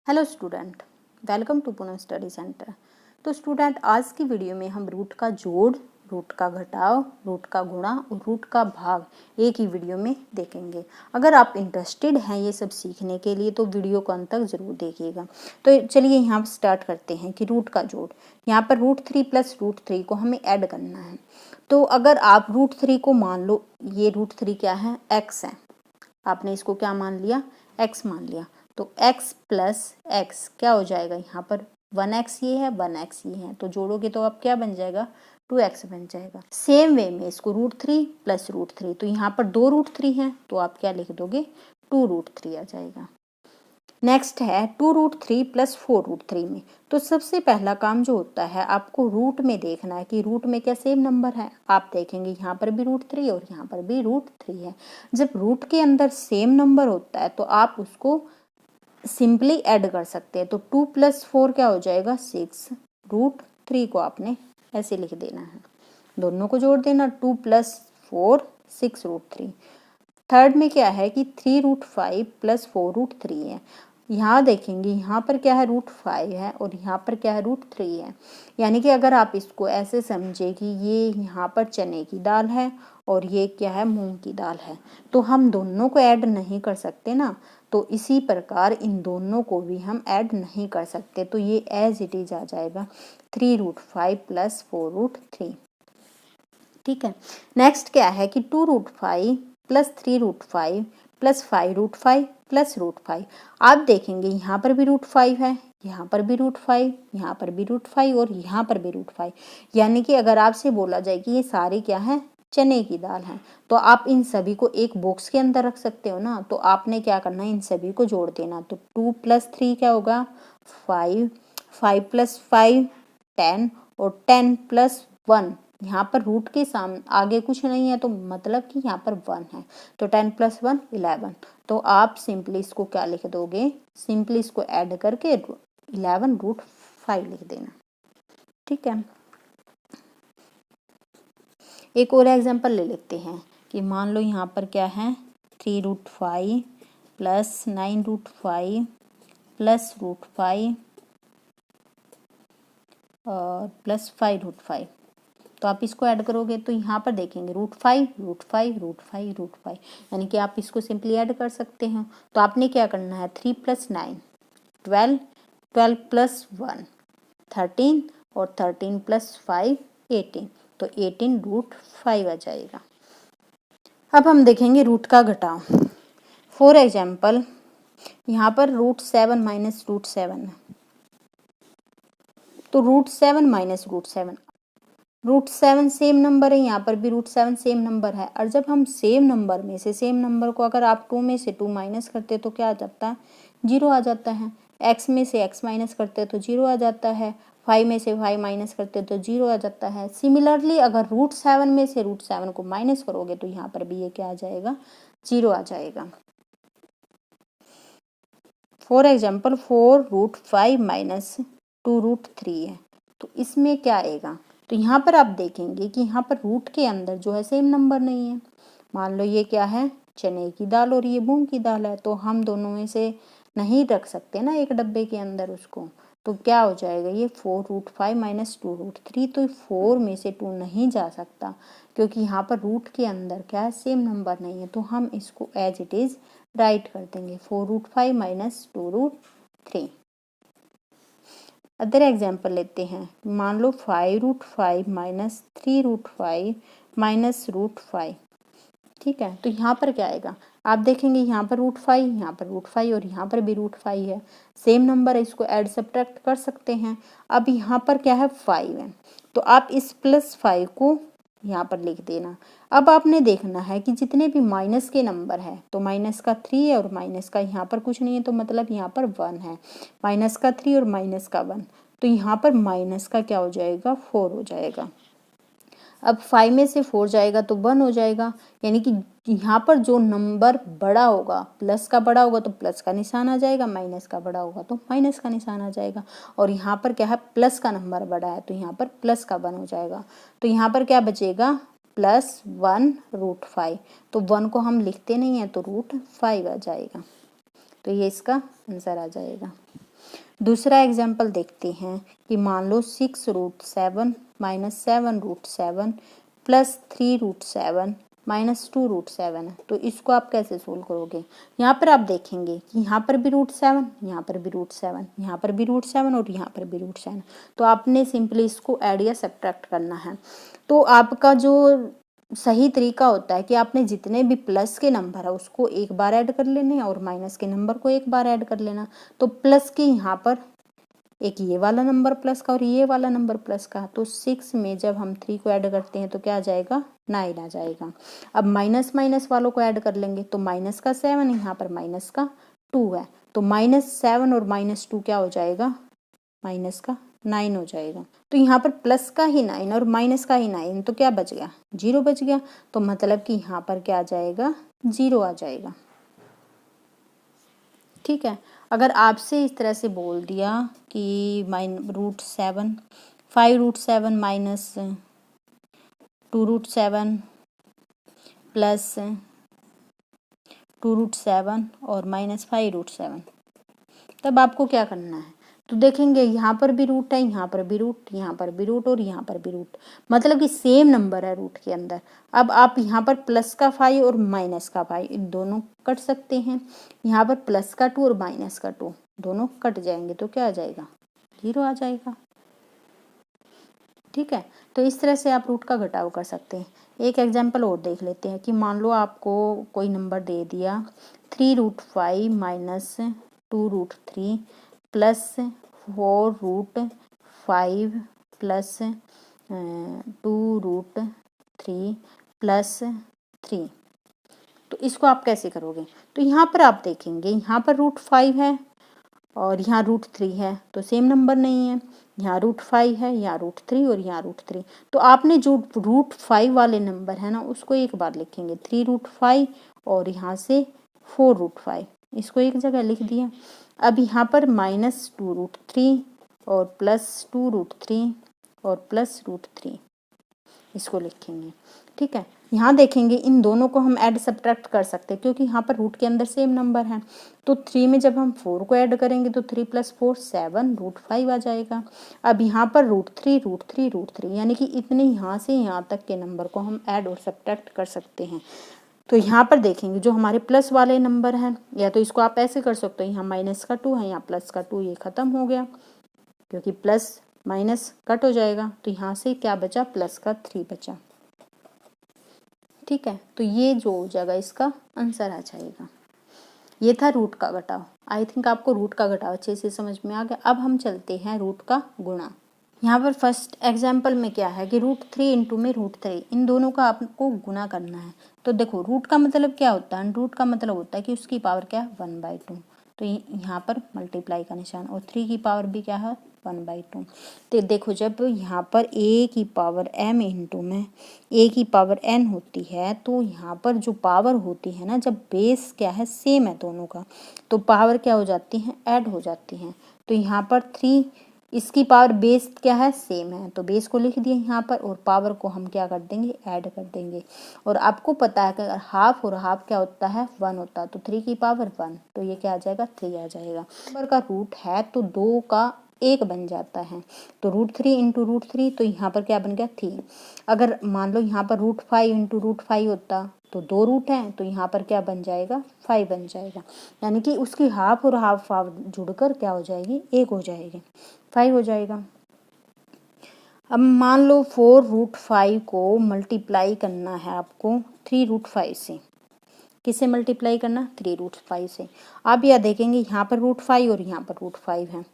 Hello student, welcome to Poonam study centre. तो student, आज की वीडियो में हम रूट का जोड़, रूट का घटाव, रूट का गुणा और रूट का भाग एक ही वीडियो में देखेंगे। अगर आप इंटरेस्टेड हैं ये सब सीखने के लिए तो वीडियो को अंत तक जरूर देखिएगा। तो चलिए यहाँ स्टार्ट करते हैं कि रूट का जोड़। यहाँ पर √3 प्लस √3 को हमें ऐड करना है। तो अगर आप √3 को मान लो, ये √3 क्या है, x है। आपने इसको क्या मान लिया, x मान लिया। तो x प्लस एक्स क्या हो जाएगा, यहाँ पर 1x ये है, 1x ये है, तो जोड़ोगे तो अब क्या बन जाएगा, 2x बन जाएगा। सेम वे में इसको √3 प्लस √3, तो यहाँ पर 2 √3 हैं तो आप क्या लिख दोगे, 2 √3 आ जाएगा। नेक्स्ट है 2 √3 प्लस 4 √3 में। तो सबसे पहला काम जो होता है, आपको रूट में देखना है कि रूट में क्या सेम नंबर है। आप देखेंगे यहाँ पर भी √3 और यहाँ पर भी √3 है। जब रूट के अंदर सेम नंबर होता है तो आप उसको सिंपली ऐड कर सकते हैं। तो 2 + 4 क्या हो जाएगा, 6। √3 को आपने ऐसे लिख देना है, दोनों को जोड़ देना, 2 + 4 6 √3। थर्ड में क्या है कि 3 √5 प्लस 4 √3 है। यहाँ देखेंगे यहाँ पर क्या है, √5 है और यहाँ पर क्या है, √3 है। यानी कि अगर आप इसको ऐसे समझे कि ये यहाँ पर चने की दाल है और ये क्या है, मूंग की दाल है, तो हम दोनों को ऐड नहीं कर सकते ना। तो इसी प्रकार इन दोनों को भी हम ऐड नहीं कर सकते, तो ये एज इट इज आ जाएगा 3 √5 प्लस 4 √3। ठीक है। नेक्स्ट क्या है कि 2 √5 प्लस 3 √5 प्लस 5 √5 प्लस √5। आप देखेंगे यहाँ पर भी √5 है, यहाँ पर भी √5, यहाँ पर भी √5 और यहाँ पर भी √5। यानी कि अगर आपसे बोला जाए कि ये सारे क्या है, चने की दाल है, तो आप इन सभी को एक बॉक्स के अंदर रख सकते हो ना। तो आपने क्या करना है, इन सभी को जोड़ देना। तो 2 + 3 क्या होगा, 5, 5 + 5 10 और 10 + 1, यहाँ पर रूट के सामने आगे कुछ नहीं है तो मतलब कि यहाँ पर 1 है, तो 10 + 1 11। तो आप सिंपली इसको क्या लिख दोगे, सिंपली इसको ऐड करके 11 √5 लिख देना। ठीक है। एक और एग्जांपल ले लेते हैं कि मान लो यहाँ पर क्या है, 3 √5 प्लस 9 √5 प्लस √5 और प्लस 5 √5। तो आप इसको ऐड करोगे तो यहाँ पर देखेंगे √5 √5 √5 √5, यानी कि आप इसको सिंपली ऐड कर सकते हैं। तो आपने क्या करना है, 3 + 9 12, 12 + 1 13 और 13 + 5 18, तो 18 √5 आ जाएगा। अब हम देखेंगे रूट का घटाव। फॉर एग्जाम्पल यहाँ पर √7 - √7 है, तो √7 - √7, √7 सेम नंबर है, यहाँ पर भी √7 सेम नंबर है। और जब हम सेम नंबर में से सेम नंबर को अगर आप 2 में से 2 माइनस करते तो क्या आ जाता है, 0 आ जाता है। x में से x माइनस करते तो 0 आ जाता है। 5 में से 5 माइनस करते तो 0 आ जाता है। सिमिलरली अगर √7 में से √7 को माइनस करोगे तो यहाँ पर भी ये क्या आ जाएगा, 0 आ जाएगा। फॉर एग्जाम्पल 4 √5 - 2 √3 है, तो इसमें क्या आएगा, तो यहाँ पर आप देखेंगे कि यहाँ पर रूट के अंदर जो है सेम नंबर नहीं है। मान लो ये क्या है, चने की दाल और ये मूंग की दाल है, तो हम दोनों में से नहीं रख सकते ना एक डब्बे के अंदर उसको। तो क्या हो जाएगा, ये 4 √5 - 2 √3, तो 4 में से 2 नहीं जा सकता क्योंकि यहाँ पर रूट के अंदर क्या है, सेम नंबर नहीं है। तो हम इसको एज इट इज राइट कर देंगे, 4 √5 - 2 √3। अदर एग्जाम्पल लेते हैं। मान लो 5 √5 - 3 √5 - √5। ठीक है। तो यहाँ पर क्या आएगा, आप देखेंगे यहाँ पर √5, यहाँ पर √5 और यहाँ पर भी √5 है, सेम नंबर है, इसको ऐड सब्ट्रैक्ट कर सकते हैं। अब यहाँ पर क्या है, 5 है, तो आप इस +5 को यहाँ पर लिख देना। अब आपने देखना है कि जितने भी माइनस के नंबर है, तो माइनस का 3 है और माइनस का यहाँ पर कुछ नहीं है, तो मतलब यहाँ पर 1 है। माइनस का 3 और माइनस का 1, तो यहाँ पर माइनस का क्या हो जाएगा, 4 हो जाएगा। अब 5 में से 4 जाएगा तो 1 हो जाएगा, यानी कि यहाँ पर जो नंबर बड़ा होगा, प्लस का बड़ा होगा तो प्लस का निशान आ जाएगा, माइनस का बड़ा होगा तो माइनस का निशान आ जाएगा। और यहाँ पर क्या है, प्लस का नंबर बड़ा है तो यहाँ पर प्लस का 1 हो जाएगा। तो यहाँ पर क्या बचेगा, +1 √5, तो 1 को हम लिखते नहीं है तो √5 आ जाएगा। तो ये इसका आंसर आ जाएगा। दूसरा एग्जाम्पल देखते हैं कि मान लो 6√7 माइनस 7√7 प्लस 3√7 माइनस 2√7 है। तो इसको आप कैसे सोल्व करोगे? यहाँ पर आप देखेंगे कि यहाँ पर भी √7, यहाँ पर भी √7, यहाँ पर भी √7 और यहाँ पर भी √7। तो आपने सिंपली इसको ऐड या सब्ट्रैक्ट करना है। तो आपका जो सही तरीका होता है कि आपने जितने भी प्लस के नंबर है उसको एक बार ऐड कर लेने और माइनस के नंबर को एक बार ऐड कर लेना। तो प्लस के यहाँ पर एक ये वाला नंबर प्लस का और ये वाला नंबर प्लस का, तो 6 में जब हम 3 को ऐड करते हैं तो क्या आ जाएगा? 9 आ जाएगा। अब माइनस माइनस वालों को ऐड कर लेंगे तो माइनस का 7, यहाँ पर माइनस का 2 है, तो -7 और -2 क्या हो जाएगा? माइनस का 9 हो जाएगा। तो यहाँ पर प्लस का ही 9 और माइनस का ही 9, तो क्या बच गया? 0 बच गया। तो मतलब कि यहाँ पर क्या आ जाएगा? 0 आ जाएगा। ठीक है। अगर आपसे इस तरह से बोल दिया कि √7 5√7 माइनस 2√7 प्लस 2√7 और माइनस 5√7, तब आपको क्या करना है? तो देखेंगे यहाँ पर भी रूट है, यहाँ पर भी रूट, यहाँ पर भी रूट और यहाँ पर भी रूट, मतलब कि सेम नंबर है रूट के अंदर। अब आप यहाँ पर प्लस का 5 और माइनस का 5 दोनों कट सकते हैं। यहाँ पर प्लस का 2 और माइनस का 2 दोनों कट जाएंगे तो क्या आ जाएगा? 0 आ जाएगा। ठीक है। तो इस तरह से आप रूट का घटाव कर सकते हैं। एक एग्जाम्पल और देख लेते हैं कि मान लो आपको कोई नंबर दे दिया 3√5 माइनस 2√3 प्लस 4√5 प्लस 2√3 प्लस 3। तो इसको आप कैसे करोगे? तो यहाँ पर आप देखेंगे यहाँ पर √5 है और यहाँ √3 है, तो सेम नंबर नहीं है। यहाँ √5 है, यहाँ √3 और यहाँ √3। तो आपने जो √5 वाले नंबर है ना उसको एक बार लिखेंगे 3√5 और यहाँ से 4√5, इसको एक जगह लिख दिया। अब यहाँ पर -2√3 और प्लस 2√3 और प्लस √3 इसको लिखेंगे। ठीक है। यहाँ देखेंगे इन दोनों को हम ऐड सब्ट्रैक्ट कर सकते हैं क्योंकि यहाँ पर रूट के अंदर सेम नंबर है। तो 3 में जब हम 4 को ऐड करेंगे तो 3 + 4 7 √5 आ जाएगा। अब यहाँ पर √3 यानी कि इतने यहाँ से यहाँ तक के नंबर को हम ऐड और सब्ट्रैक्ट कर सकते हैं। तो यहाँ पर देखेंगे जो हमारे प्लस वाले नंबर हैं, या तो इसको आप ऐसे कर सकते हो, यहाँ माइनस का 2 है, यहाँ प्लस का 2, ये खत्म हो गया क्योंकि प्लस माइनस कट हो जाएगा। तो यहाँ से क्या बचा? प्लस का 3 बचा। ठीक है। तो ये जो हो जाएगा इसका आंसर आ जाएगा। ये था रूट का घटाव। आई थिंक आपको रूट का घटाव अच्छे से समझ में आ गया। अब हम चलते हैं रूट का गुणा। यहाँ पर फर्स्ट एग्जाम्पल में क्या है कि √3 × में √3, इन दोनों का आपको गुना करना है। तो देखो रूट का मतलब क्या होता है? रूट का मतलब होता है कि उसकी पावर क्या है? 1/2। तो यहाँ पर मल्टीप्लाई का निशान, और 3 की पावर भी क्या है? 1/2। तो देखो जब यहाँ पर a की पावर m इंटू में a की पावर n होती है तो यहाँ पर जो पावर होती है ना, जब बेस क्या है? सेम है दोनों का, तो पावर क्या हो जाती है? ऐड हो जाती हैं। तो यहाँ पर 3, इसकी पावर बेस क्या है? सेम है, तो बेस को लिख दिया यहाँ पर और पावर को हम क्या कर देंगे? ऐड कर देंगे। और आपको पता है कि अगर हाफ और हाफ क्या होता है? 1 होता है, तो 3 की पावर 1, तो ये क्या आ जाएगा? 3 आ जाएगा। नंबर का रूट है तो 2 का 1 बन जाता है, तो √3 × √3, तो यहाँ पर क्या बन गया? 3। अगर मान लो यहाँ पर √5 × √5 होता तो 2 रूट हैं, तो यहाँ पर क्या बन जाएगा? 5 बन जाएगा। यानी कि उसकी हाफ और हाफ जुड़कर क्या हो जाएगी? 1 हो जाएगी, 5 हो जाएगा। अब मान लो 4√5 को मल्टीप्लाई करना है आपको 3√5 से। किससे मल्टीप्लाई करना? 3√5 से। आप यह देखेंगे यहाँ पर √5 और यहाँ पर √5 है।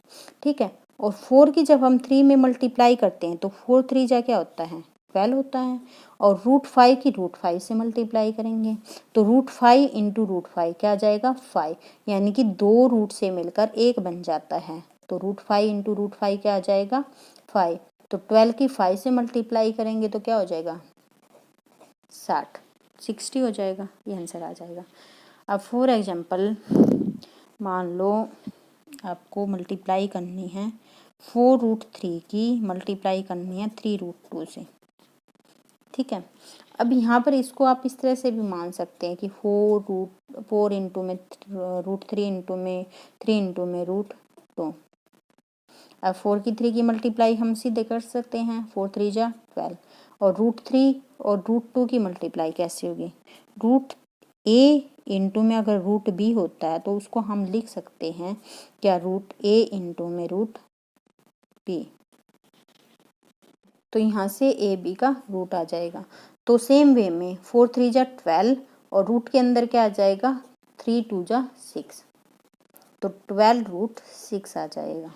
ठीक है। और 4 की जब हम 3 में मल्टीप्लाई करते हैं तो 4 3 जा क्या होता है? 12 होता है। और √5 की √5 से मल्टीप्लाई करेंगे तो √5 × √5 क्या आ जाएगा? 5, यानी कि 2 रूट से मिलकर 1 बन जाता है। तो √5 × √5 क्या आ जाएगा? 5। तो 12 की 5 से मल्टीप्लाई करेंगे तो क्या हो जाएगा? 60 हो जाएगा। ये आंसर आ जाएगा। अब फॉर एग्जांपल मान लो आपको मल्टीप्लाई करनी है 4√3 की मल्टीप्लाई करनी है 3√2 से। ठीक है। अब यहाँ पर इसको आप इस तरह से भी मान सकते हैं कि 4 × में √3 × में 3 × में 2। अब 4 की 3 की मल्टीप्लाई हम सीधे कर सकते हैं, 4 3 जा 12। और √3 और √2 की मल्टीप्लाई कैसे होगी? रूट a इंटू में अगर रूट b होता है तो उसको हम लिख सकते हैं क्या, √a इंटू में √b। तो यहाँ से a b का रूट आ जाएगा। तो सेम वे में 4 3 जा 12 और रूट के अंदर क्या आ जाएगा, 3 2 जा 6, तो 12√6 आ जाएगा।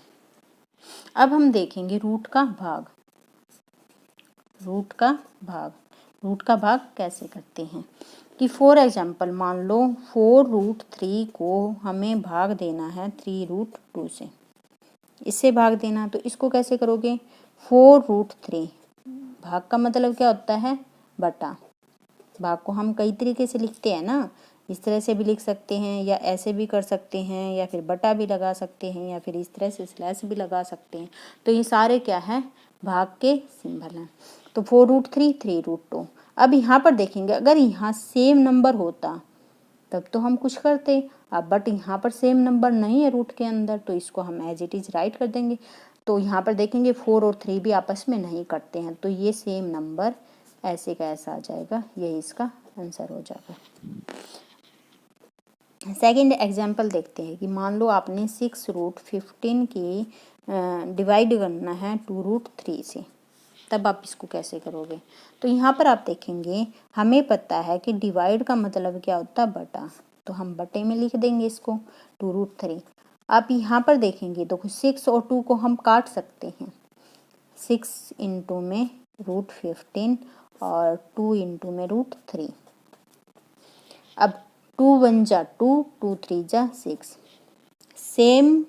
अब हम देखेंगे रूट का भाग। रूट का भाग कैसे करते हैं कि फॉर एग्जाम्पल मान लो 4√3 को हमें भाग देना है 3√2 से, इससे भाग देना, तो इसको कैसे करोगे? 4√3 भाग का मतलब क्या होता है, बटा। भाग को हम कई तरीके से लिखते हैं ना, इस तरह से भी लिख सकते हैं या ऐसे भी कर सकते हैं या फिर बटा भी लगा सकते हैं या फिर इस तरह से स्लैश भी लगा सकते हैं। तो ये सारे क्या है, भाग के सिंबल हैं। तो 4√3 3√2। अब यहाँ पर देखेंगे अगर यहाँ सेम नंबर होता तब तो हम कुछ करते, अब बट यहाँ पर सेम नंबर नहीं है रूट के अंदर, तो इसको हम एज इट इज राइट कर देंगे। तो यहाँ पर देखेंगे 4 और 3 भी आपस में नहीं कटते हैं, तो ये सेम नंबर ऐसे का ऐसा आ जाएगा, यही इसका आंसर हो जाएगा। सेकंड एग्जांपल देखते हैं कि मान लो आपने 6√15 की डिवाइड करना है 2√3 से, तब आप इसको कैसे करोगे? तो यहाँ पर आप देखेंगे हमें पता है कि डिवाइड का मतलब क्या होता है, बटा, तो हम बटे में लिख देंगे इसको 2√3। आप यहाँ पर देखेंगे तो 6 और 2 को हम काट सकते हैं, 6 इंटू में √15 और 2 इंटू में √3। अब 2 1 जा 2, 2 3 जा 6। सेम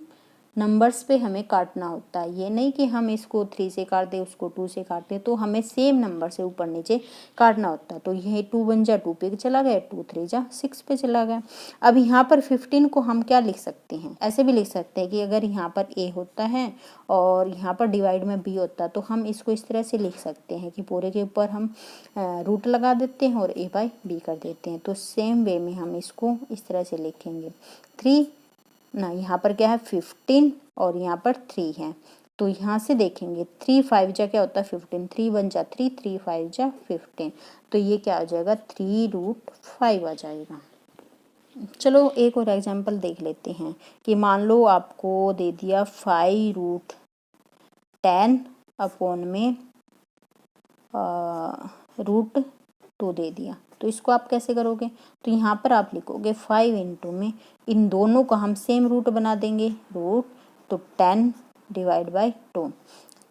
नंबर्स पे हमें काटना होता है, ये नहीं कि हम इसको 3 से काट दें उसको 2 से काट दें, तो हमें सेम नंबर से ऊपर नीचे काटना होता है। तो ये 2 1 जा 2 पे चला गया, 2 3 जा 6 पे चला गया। अब यहाँ पर 15 को हम क्या लिख सकते हैं, ऐसे भी लिख सकते हैं कि अगर यहाँ पर a होता है और यहाँ पर डिवाइड में b होता है, तो हम इसको इस तरह से लिख सकते हैं कि पूरे के ऊपर हम रूट लगा देते हैं और a/b कर देते हैं। तो सेम वे में हम इसको इस तरह से लिखेंगे 3 ना, यहाँ पर क्या है 15 और यहाँ पर 3 है, तो यहाँ से देखेंगे 3 5 जा क्या होता है 15, 3 1 जा 3, 3 5 जा 15, तो ये क्या आ जाएगा 3√5 आ जाएगा। चलो एक और एग्जांपल देख लेते हैं कि मान लो आपको दे दिया 5√10 अपॉन में √2 दे दिया, तो इसको आप कैसे करोगे? तो यहाँ पर आप लिखोगे 5 इंटू में इन दोनों को हम सेम रूट बना देंगे, रूट, तो 10 डिवाइड बाई 2,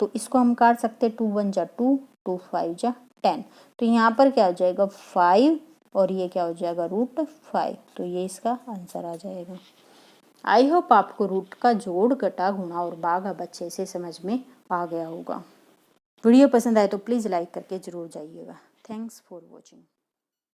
तो इसको हम काट सकते हैं 2 1 जा 2, 2 5 जा 10, तो यहाँ पर क्या हो जाएगा 5 और ये क्या हो जाएगा √5, तो ये इसका आंसर आ जाएगा। आई होप आपको रूट का जोड़, घटा, गुणा और भाग अब अच्छे से समझ में आ गया होगा। वीडियो पसंद आए तो प्लीज़ लाइक करके ज़रूर जाइएगा। Thanks for watching.